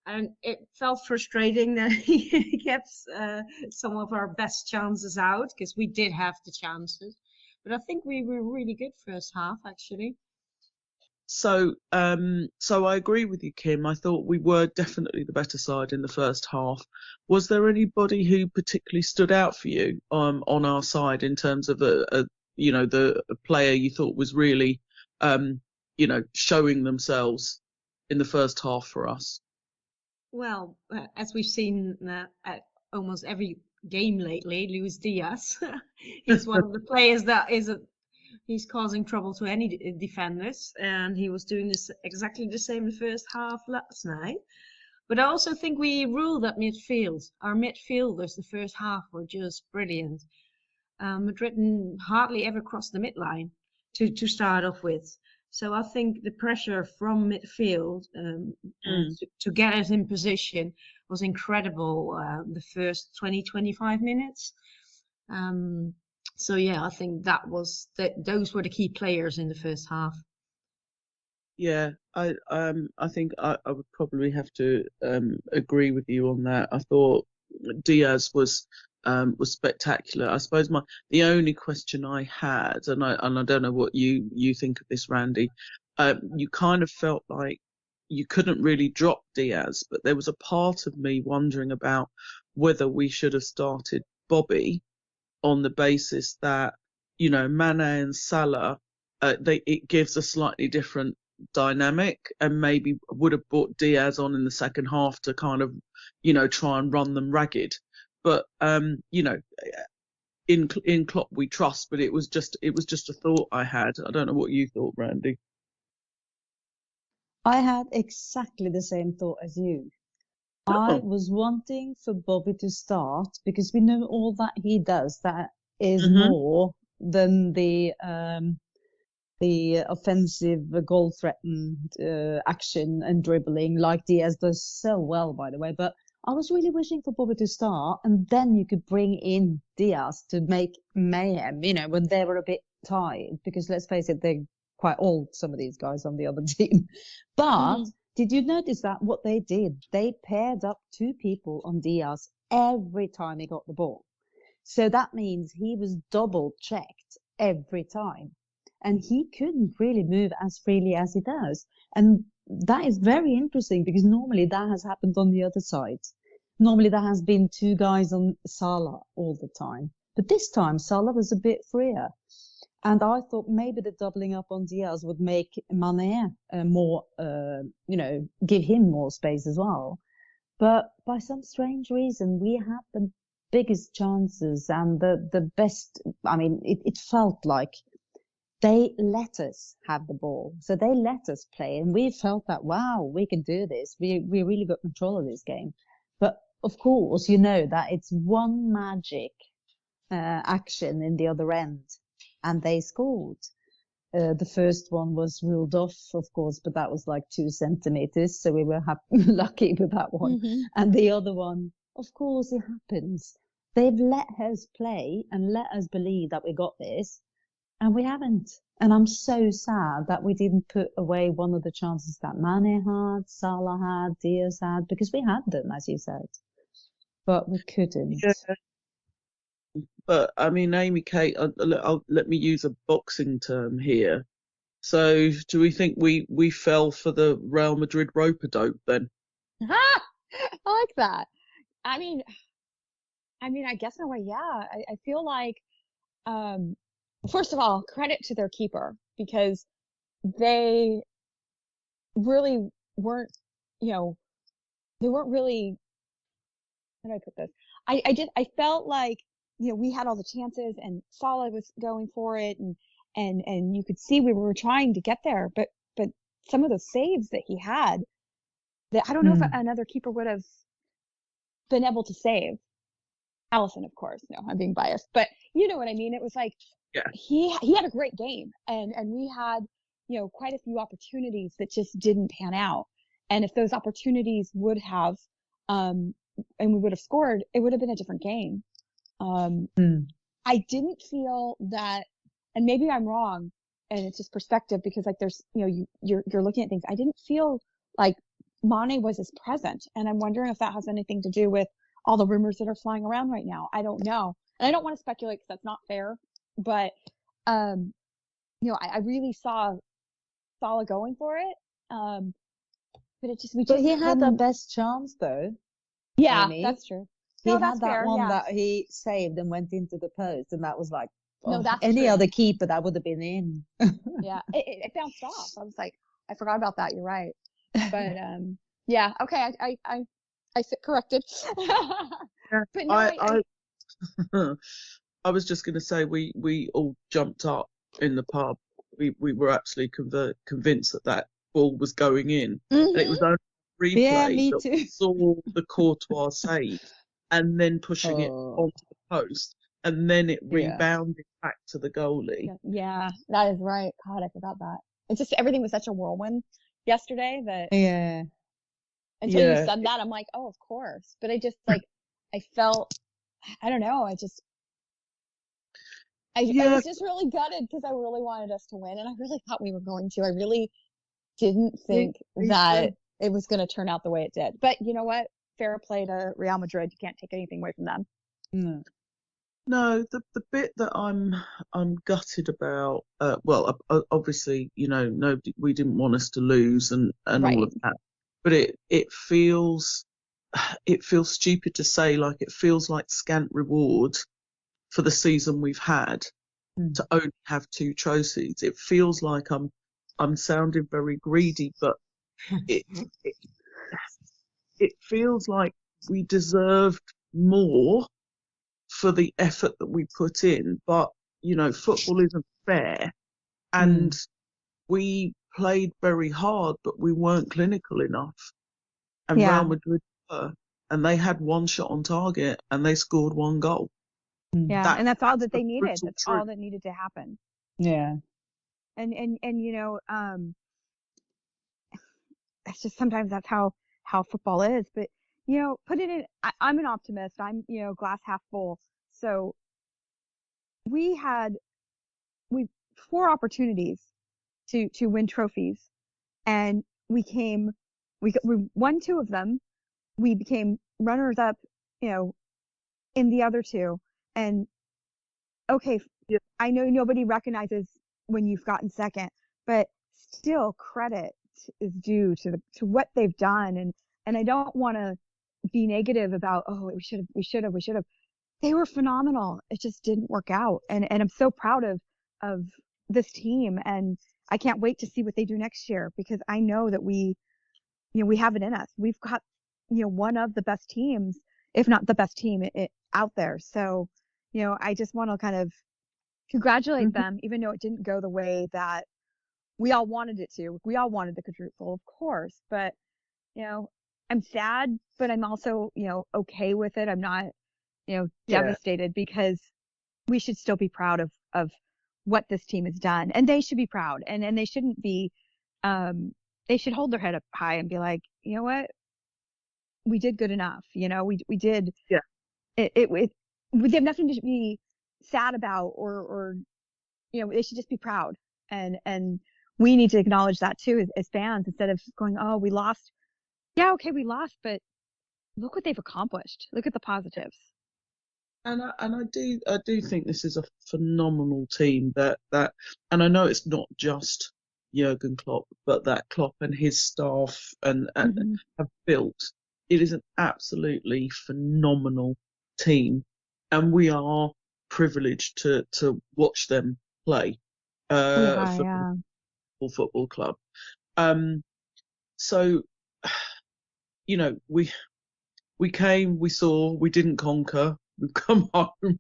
And it felt frustrating that he kept some of our best chances out, because we did have the chances. But I think we were really good first half, actually. So I agree with you, Kim. I thought we were definitely the better side in the first half. Was there anybody who particularly stood out for you on our side in terms of a player you thought was really showing themselves in the first half for us? Well, as we've seen at almost every game lately, Luis Diaz, he's one of the players that he's causing trouble to any defenders, and he was doing this exactly the same in the first half last night. But I also think we ruled at midfield. Our midfielders the first half were just brilliant. Madrid hardly ever crossed the midline to start off with. So I think the pressure from midfield to get us in position was incredible the first 20-25 minutes. So yeah, I think those were the key players in the first half. Yeah, I think I would probably have to agree with you on that. I thought Diaz was spectacular. I suppose the only question I had, and I don't know what you think of this, Randy, you kind of felt like you couldn't really drop Diaz, but there was a part of me wondering about whether we should have started Bobby on the basis that, Mane and Salah, it gives a slightly different dynamic, and maybe would have brought Diaz on in the second half to kind of, try and run them ragged. But in Klopp we trust. But it was just a thought I had. I don't know what you thought, Randy. I had exactly the same thought as you. I was wanting for Bobby to start because we know all that he does. That is more than the offensive goal-threatened action and dribbling, like Diaz does so well, by the way. But I was really wishing for Bobby to start, and then you could bring in Diaz to make mayhem, when they were a bit tired. Because let's face it, they're quite old, some of these guys on the other team. But did you notice that what they did? They paired up two people on Diaz every time he got the ball. So that means he was double-checked every time. And he couldn't really move as freely as he does. And that is very interesting because normally that has happened on the other side. Normally there has been two guys on Salah all the time. But this time Salah was a bit freer. And I thought maybe the doubling up on Diaz would make Mane more, give him more space as well. But by some strange reason, we had the biggest chances and the best. I mean, it felt like they let us have the ball. So they let us play. And we felt that, wow, we can do this. We really got control of this game. But of course, that it's one magic action in the other end. And they scored. The first one was ruled off, of course, but that was like 2 centimeters. So we were lucky with that one. And the other one, of course, it happens. They've let us play and let us believe that we got this. And we haven't. And I'm so sad that we didn't put away one of the chances that Mane had, Salah had, Diaz had, because we had them, as you said. But we couldn't. Yeah. But, I mean, Amy Kate, let me use a boxing term here. So do we think we fell for the Real Madrid rope-a-dope then? I like that. I mean, I guess in a way, yeah. I feel like, first of all, credit to their keeper, because they really weren't, they weren't really, how do I put this? I felt like, we had all the chances and Salah was going for it and you could see we were trying to get there, but some of the saves that he had, that I don't know if another keeper would have been able to save. Allison, of course. No, I'm being biased, but you know what I mean? It was like, yeah, he had a great game and we had, quite a few opportunities that just didn't pan out. And if those opportunities would have, and we would have scored, it would have been a different game. I didn't feel that, and maybe I'm wrong, and it's just perspective because like there's, you're looking at things. I didn't feel like Mane was as present. And I'm wondering if that has anything to do with all the rumors that are flying around right now. I don't know. And I don't want to speculate because that's not fair. But, I really saw Salah going for it. But he had the best chance though. Yeah, that's true. He had that one that he saved and went into the post, and that was like, that's any true. other keeper that would have been in. Yeah, it bounced off. I was like, I forgot about that. You're right. But yeah, okay, I sit corrected. But no, I was just going to say we all jumped up in the pub. We were actually convinced that ball was going in, and it was only replay that we saw the Courtois save, and then pushing it onto the post, and then it rebounded back to the goalie. Yeah, that is right. God, I forgot that. It's just everything was such a whirlwind yesterday that until you said that, I'm like, oh, of course. But I just I felt, I don't know, I was just really gutted because I really wanted us to win, and I really thought we were going to. I really didn't think that it was going to turn out the way it did. But you know what? Fair play to Real Madrid. You can't take anything away from them. No, the bit that I'm gutted about. Obviously, nobody, we didn't want us to lose and all of that. But it feels stupid to say, like, it feels like scant reward for the season we've had to only have 2 trophies. It feels like I'm sounding very greedy, but it feels like we deserved more for the effort that we put in. But football isn't fair, and we played very hard, but we weren't clinical enough. And Real Madrid were, and they had 1 shot on target, and they scored 1 goal. Yeah, and that's all that they needed. That's all that needed to happen. Yeah. And it's just sometimes that's how football is. But put it in. I'm an optimist. I'm glass half full. So we had 4 opportunities to win trophies, and we won 2 of them. We became runners up, in the other 2. And okay, I know nobody recognizes when you've gotten second, but still credit is due to what they've done. And I don't want to be negative about, we should have. They were phenomenal. It just didn't work out. And I'm so proud of this team, and I can't wait to see what they do next year, because I know that we have it in us. We've got, one of the best teams, if not the best team out there. So, I just want to kind of congratulate them, even though it didn't go the way that we all wanted it to. We all wanted the quadruple, of course, but, I'm sad, but I'm also, okay with it. I'm not, devastated, because we should still be proud of what this team has done, and they should be proud, and they shouldn't be, they should hold their head up high and be like, you know what, we did good enough. We did. Yeah. They have nothing to be sad about, or they should just be proud, and we need to acknowledge that too as fans, instead of going, oh, we lost. Yeah, okay, we lost, but look what they've accomplished. Look at the positives. And I do think this is a phenomenal team that and I know it's not just Jurgen Klopp, but that Klopp and his staff and have built. It is an absolutely phenomenal team, and we are privileged to watch them play for football club. So, we came, we saw, we didn't conquer. We've come home.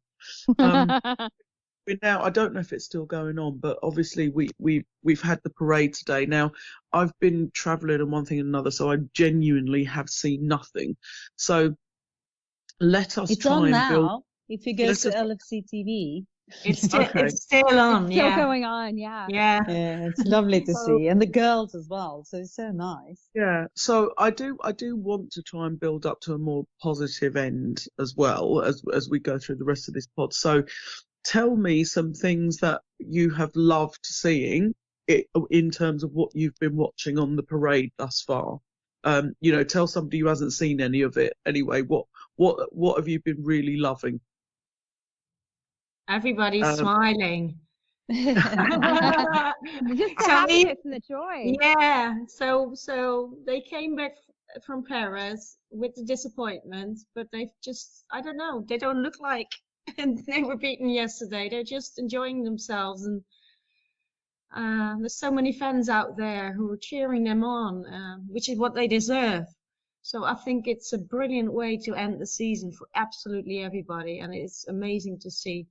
Now, I don't know if it's still going on, but obviously we've had the parade today. Now, I've been travelling and one thing and another, so I genuinely have seen nothing. So let us try and build. If you go to LFC TV. It's still on. It's still going on. Yeah, it's lovely to see, and the girls as well. So it's so nice. Yeah. So I do want to try and build up to a more positive end as well as we go through the rest of this pod. So tell me some things that you have loved seeing in terms of what you've been watching on the parade thus far. Tell somebody who hasn't seen any of it anyway. What have you been really loving? Everybody's smiling. Just the happiness and the joy. Yeah. So they came back from Paris with the disappointment, but they've just, I don't know, they don't look like they were beaten yesterday. They're just enjoying themselves, and there's so many fans out there who are cheering them on, which is what they deserve. So I think it's a brilliant way to end the season for absolutely everybody, and it's amazing to see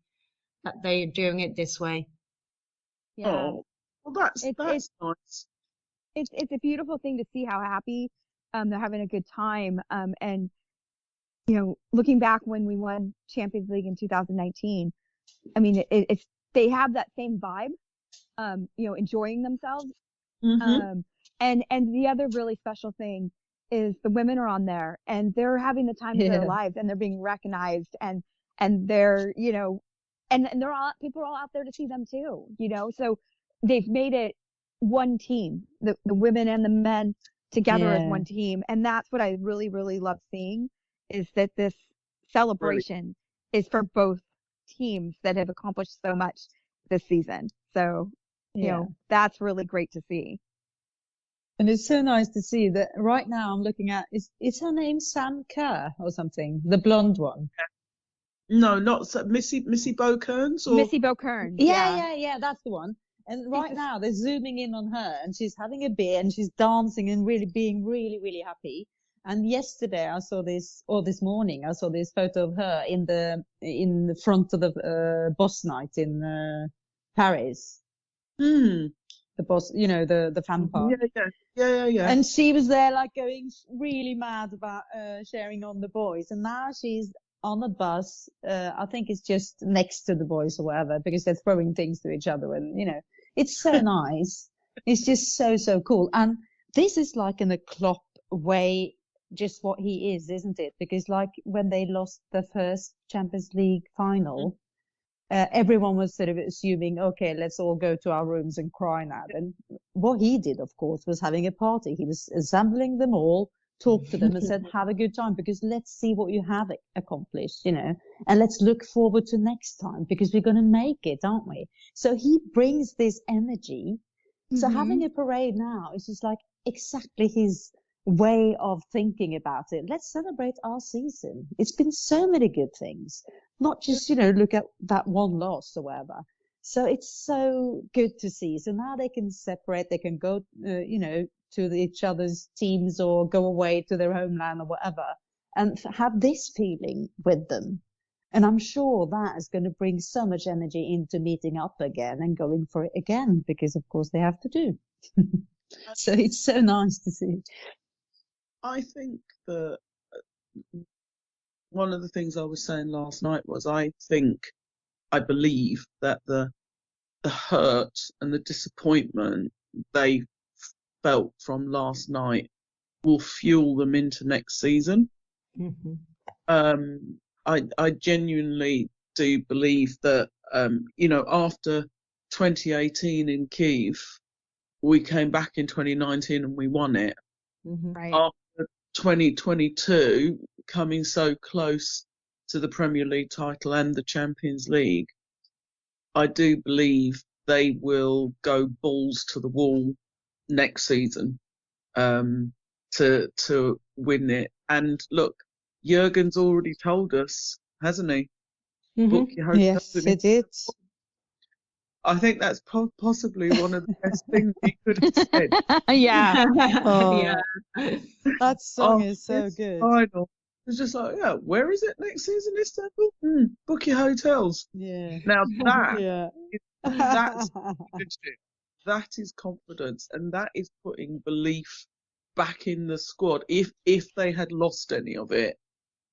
that they are doing it this way. Yeah. Oh, well, that's nice. It's a beautiful thing to see how happy they're having a good time. And looking back when we won Champions League in 2019, I mean, it's they have that same vibe. Enjoying themselves. Mm-hmm. And the other really special thing is the women are on there and they're having the time of their lives, and they're being recognized, and they're, and they're all, people are all out there to see them too, so they've made it one team, the women and the men together as one team. And that's what I really, really love seeing, is that this celebration is for both teams that have accomplished so much this season. So, that's really great to see. And it's so nice to see that right now I'm looking at, is her name Sam Kerr or something? The blonde one. No, not Missy Beaukearns, or Missy Beaukearns. Yeah, that's the one. And right now they're zooming in on her, and she's having a beer and she's dancing and really being really, really happy. And yesterday I saw this, or this morning I saw this photo of her in the front of the Boss Night in Paris. Hmm. The boss, the fan park. Yeah. And she was there, like, going really mad about sharing on the boys. And now she's on a bus. I think it's just next to the boys or whatever, because they're throwing things to each other. And, it's so nice. It's just so, so cool. And this is like in a Klopp way, just what he is, isn't it? Because, like, when they lost the first Champions League final, everyone was sort of assuming, okay, let's all go to our rooms and cry now. And what he did, of course, was having a party. He was assembling them all, talked to them and said, have a good time, because let's see what you have accomplished, and let's look forward to next time, because we're going to make it, aren't we? So he brings this energy. So having a parade now is just like exactly his way of thinking about it. Let's celebrate our season. It's been so many good things, not just, look at that one loss or whatever. So it's so good to see. So now they can separate, they can go, to each other's teams or go away to their homeland or whatever, and have this feeling with them. And I'm sure that is going to bring so much energy into meeting up again and going for it again, because of course they have to do. So it's so nice to see. I think that one of the things I was saying last night was I believe that the hurt and the disappointment they felt from last night will fuel them into next season. I genuinely do believe that, after 2018 in Kyiv, we came back in 2019 and we won it. Right. After 2022, coming so close to the Premier League title and the Champions League, I do believe they will go balls to the wall next season to win it. And look, Jurgen's already told us, hasn't he? Book your hotels. Yes, he did. I think that's possibly one of the best things he could have said. Yeah. That song is so good. Final. It's just like, where is it next season, Istanbul? Book your hotels. Yeah. Now that's leadership. That is confidence, and that is putting belief back in the squad. If they had lost any of it,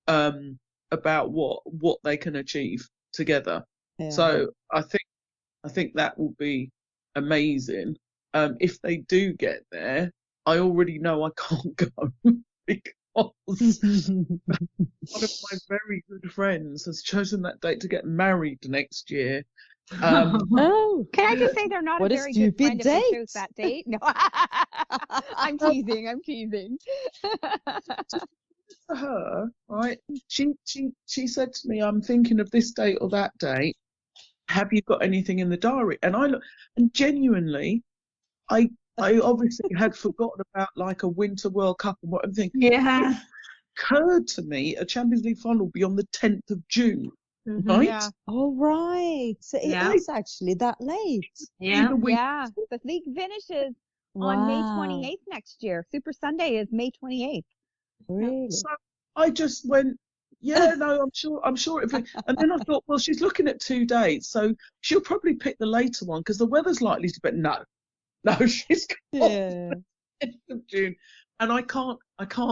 about what they can achieve together. Yeah. So I think that will be amazing. If they do get there, I already know I can't go because one of my very good friends has chosen that date to get married next year, Oh, Can I just say they're not what a a very good friend stupid if they date. chose that date? No, I'm teasing. I'm teasing. To her, right? She said to me, "I'm thinking of this date or that date. Have you got anything in the diary?" And I look, and genuinely, I obviously had forgotten about like a Winter World Cup and what I'm thinking. Yeah. It occurred to me a Champions League final will be on the 10th of June, Mhm. right? Yeah. Oh, right. So it Yeah. is actually that late. Yeah. The week Yeah. The league finishes on May Wow. 28th next year. Super Sunday is May 28th. Really? So I just went, yeah, no, I'm sure. And then I thought, well, she's looking at 2 dates, so she'll probably pick the later one because the weather's likely to be. No, she's got Yeah. the 10th of June, and I can't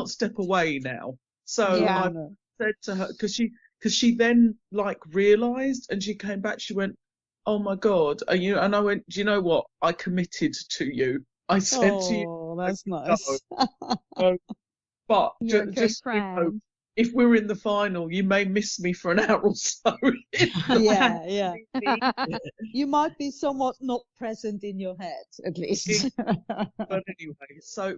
step away now. So Yeah. I said to her because she then like realised, and she came back. She went, "Oh my God," and I went, "Do you know what? I committed to you. I said to you, Oh, that's no, nice. but You're a good just you know, friend. if we're in the final, you may miss me for an hour or so." Yeah. You might be somewhat not present in your head, at least. But anyway, so,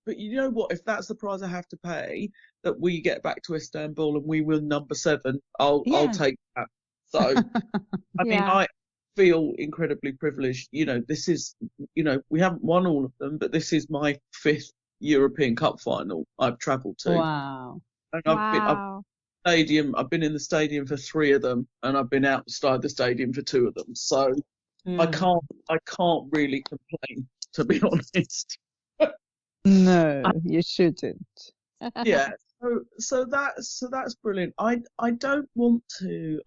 but you know what? If that's the price I have to pay, that we get back to Istanbul and we win number 7, I'll Yeah. take that. So, I mean, Yeah. I feel incredibly privileged. You know, this is, we haven't won all of them, but this is my 5th European Cup final I've travelled to, Wow. and Wow. I've been in the stadium for 3 of them, and I've been outside the stadium for 2 of them. So I can't really complain, to be honest. No, you shouldn't. Yeah. So that's brilliant. I don't want to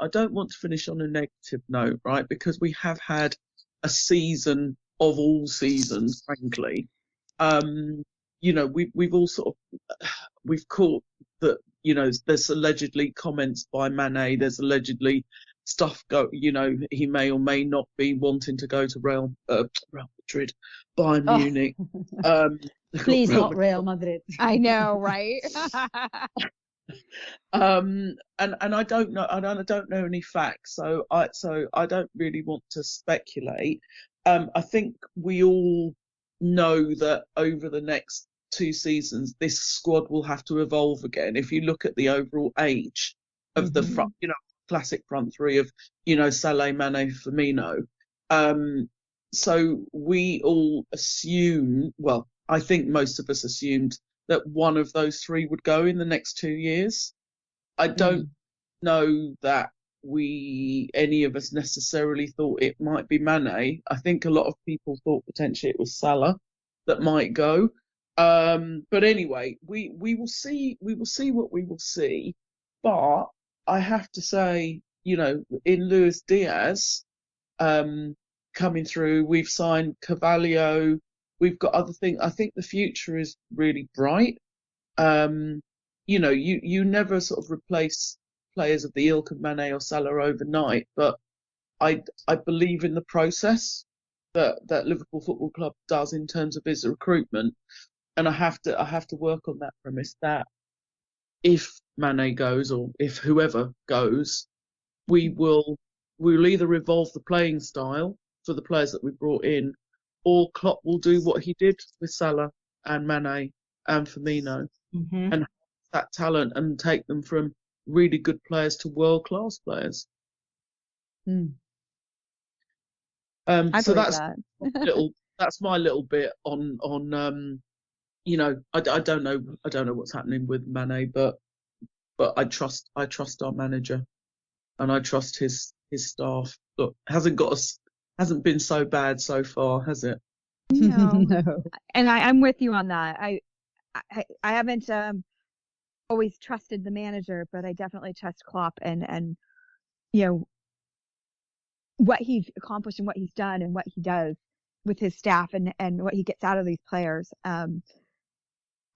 finish on a negative note, right? Because we have had a season of all seasons, frankly. We've all sort of we've caught that, there's allegedly comments by Mane, there's allegedly stuff he may or may not be wanting to go to Real Madrid, Bayern Oh. Munich. Please, Real not Real Madrid. I know, right? and I don't know, any facts, so I don't really want to speculate. I think we all know that over the next 2 seasons this squad will have to evolve again. If you look at the overall age of the front, classic front three of Salah, Mane, Firmino, so we all assume, well, I think most of us assumed that one of those 3 would go in the next 2 years. I don't know that any of us necessarily thought it might be Mane. I think a lot of people thought potentially it was Salah that might go. But anyway, we will see. We will see what we will see. But I have to say, in Luis Diaz coming through, we've signed Carvalho. We've got other things. I think the future is really bright. You never sort of replace players of the ilk of Mane or Salah overnight, but I believe in the process that Liverpool Football Club does in terms of its recruitment, and I have to work on that premise that if Mane goes or if whoever goes, we'll either evolve the playing style for the players that we brought in, or Klopp will do what he did with Salah and Mane and Firmino, and that talent and take them from really good players to world-class players. I So believe that. That's my little bit on I don't know what's happening with Mane, but I trust our manager, and I trust his staff. Look, hasn't been so bad so far, has it? No. No. And I'm with you on that. I haven't always trusted the manager, but I definitely trust Klopp and what he's accomplished and what he's done and what he does with his staff and what he gets out of these players. I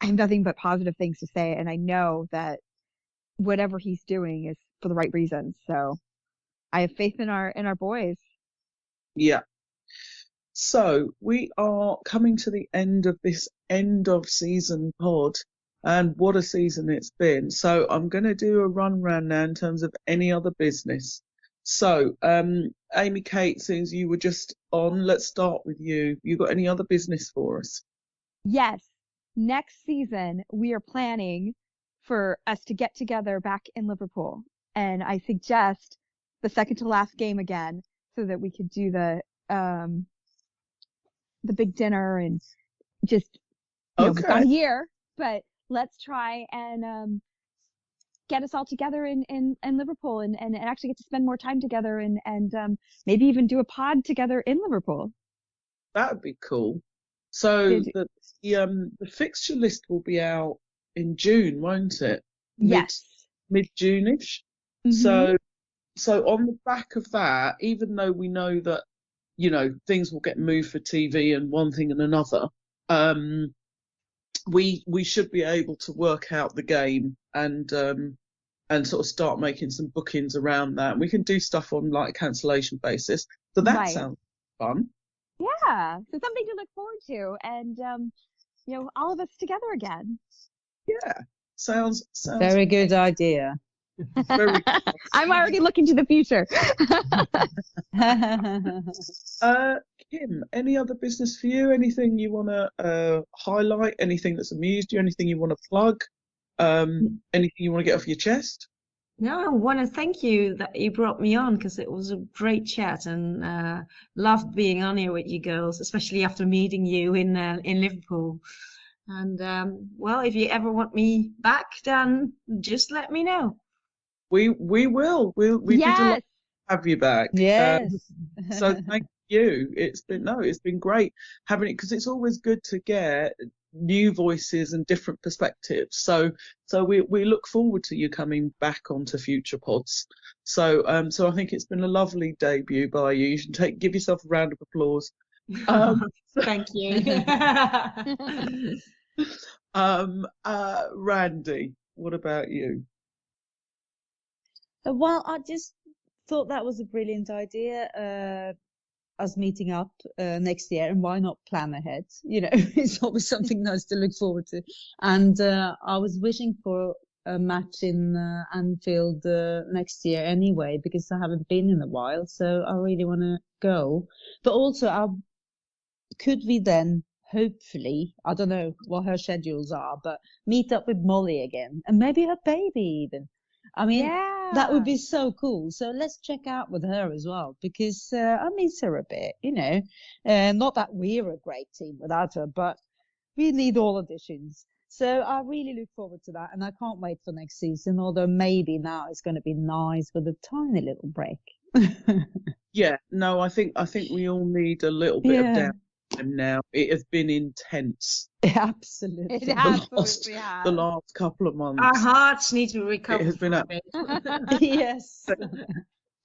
have nothing but positive things to say, and I know that whatever he's doing is for the right reasons. So I have faith in our boys. Yeah. So we are coming to the end of this end of season pod, and what a season it's been. So I'm going to do a run round now in terms of any other business. So, Amy Kate, since you were just on, let's start with you. You got any other business for us? Yes. Next season, we are planning for us to get together back in Liverpool. And I suggest the second to last game again so that we could do the big dinner and just, we've got a year, but let's try and get us all together in Liverpool and actually get to spend more time together and maybe even do a pod together in Liverpool. That would be cool. So the fixture list will be out in June, won't it? Yes. Mid-June-ish. Mm-hmm. So on the back of that, even though we know that, things will get moved for TV and one thing and another, we should be able to work out the game and sort of start making some bookings around that. We can do stuff on like a cancellation basis. So that sounds fun. Yeah. So something to look forward to and, all of us together again. Yeah. Sounds very good idea. Very good. I'm already looking to the future. Kim, any other business for you? Anything you want to highlight? Anything that's amused you? Anything you want to plug? Anything you want to get off your chest? No, I want to thank you that you brought me on because it was a great chat and loved being on here with you girls, especially after meeting you in Liverpool. And if you ever want me back, then just let me know. We will. We'd be delighted to have you back. Yes. So thank you. It's been great having it because it's always good to get new voices and different perspectives. So we look forward to you coming back onto future pods. So I think it's been a lovely debut by you. You should give yourself a round of applause. Thank you. Randi, what about you? Well, I just thought that was a brilliant idea. Us meeting up next year, and why not plan ahead? It's always something nice to look forward to. And I was wishing for a match in Anfield next year anyway, because I haven't been in a while, so I really want to go. But also, could we then hopefully, I don't know what her schedules are, but meet up with Molly again, and maybe her baby even. I mean, that would be so cool. So let's check out with her as well, because I miss her a bit, not that we're a great team without her, but we need all additions. So I really look forward to that, and I can't wait for next season, although maybe now it's going to be nice with a tiny little break. Yeah, no, I think we all need a little bit of downtime now. It has been intense. Absolutely. It absolutely has. The last couple of months. Our hearts need to recover. It has been yes.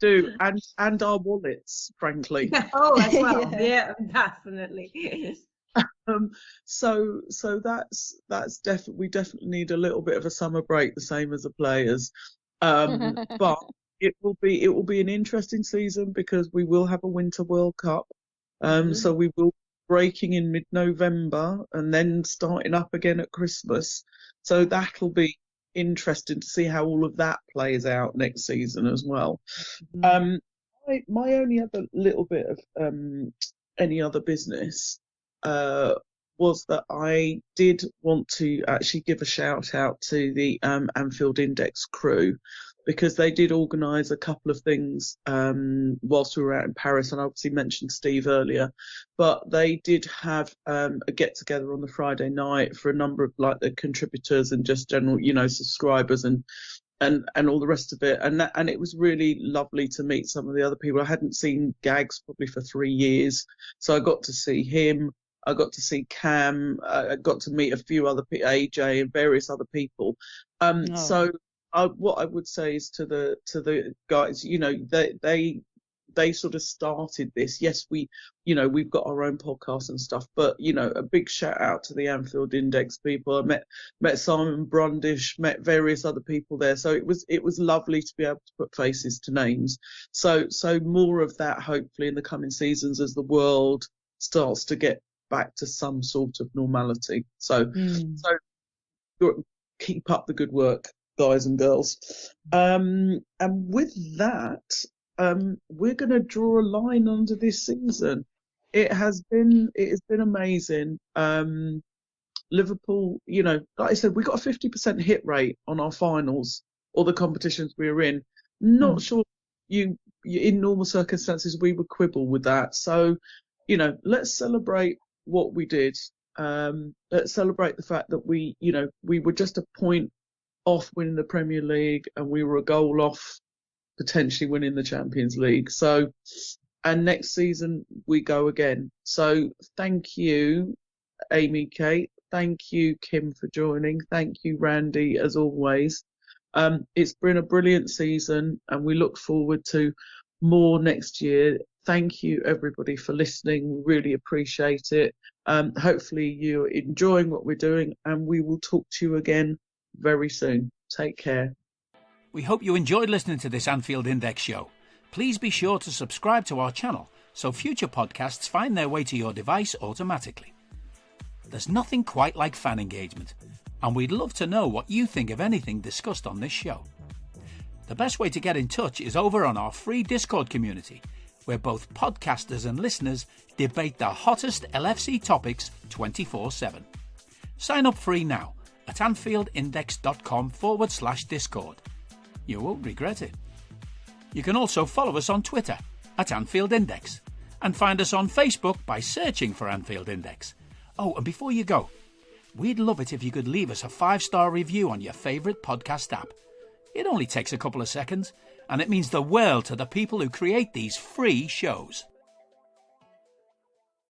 And our wallets, frankly. Oh, as well. Yeah, definitely. So that's definitely, we definitely need a little bit of a summer break, the same as the players. But it will be an interesting season because we will have a Winter World Cup. So we will be breaking in mid-November and then starting up again at Christmas. So that'll be interesting to see how all of that plays out next season as well. My only other little bit of any other business was that I did want to actually give a shout out to the Anfield Index crew, because they did organise a couple of things whilst we were out in Paris, and I obviously mentioned Steve earlier, but they did have a get-together on the Friday night for a number of like the contributors and just general, subscribers and all the rest of it, and it was really lovely to meet some of the other people. I hadn't seen Gags probably for 3 years, so I got to see him. I got to see Cam. I got to meet a few other people, AJ and various other people. So what I would say is to the guys, they sort of started this. Yes, we've got our own podcast and stuff, but a big shout out to the Anfield Index people. I met Simon Brundish, met various other people there. So it was lovely to be able to put faces to names. So more of that hopefully in the coming seasons as the world starts to get back to some sort of normality. So keep up the good work, guys and girls. And with that, we're going to draw a line under this season. It has been amazing. Liverpool, like I said, we got a 50% hit rate on our finals or the competitions we were in. Not sure you in normal circumstances we would quibble with that. So, let's celebrate what we did. Let's celebrate the fact that we were just a point off winning the Premier League, and we were a goal off potentially winning the Champions League. So, and next season we go again. So thank you, Amy, Kate. Thank you, Kim, for joining. Thank you, Randy, as always. It's been a brilliant season, and we look forward to more next year. Thank you, everybody, for listening. We really appreciate it. Hopefully you're enjoying what we're doing, and we will talk to you again very soon. Take care. We hope you enjoyed listening to this Anfield Index show. Please be sure to subscribe to our channel so future podcasts find their way to your device automatically. There's nothing quite like fan engagement, and we'd love to know what you think of anything discussed on this show. The best way to get in touch is over on our free Discord community, where both podcasters and listeners debate the hottest LFC topics 24/7. Sign up free now at anfieldindex.com/Discord. You won't regret it. You can also follow us on Twitter at Anfield Index and find us on Facebook by searching for Anfield Index. Oh, and before you go, we'd love it if you could leave us a 5-star review on your favourite podcast app. It only takes a couple of seconds, and it means the world to the people who create these free shows.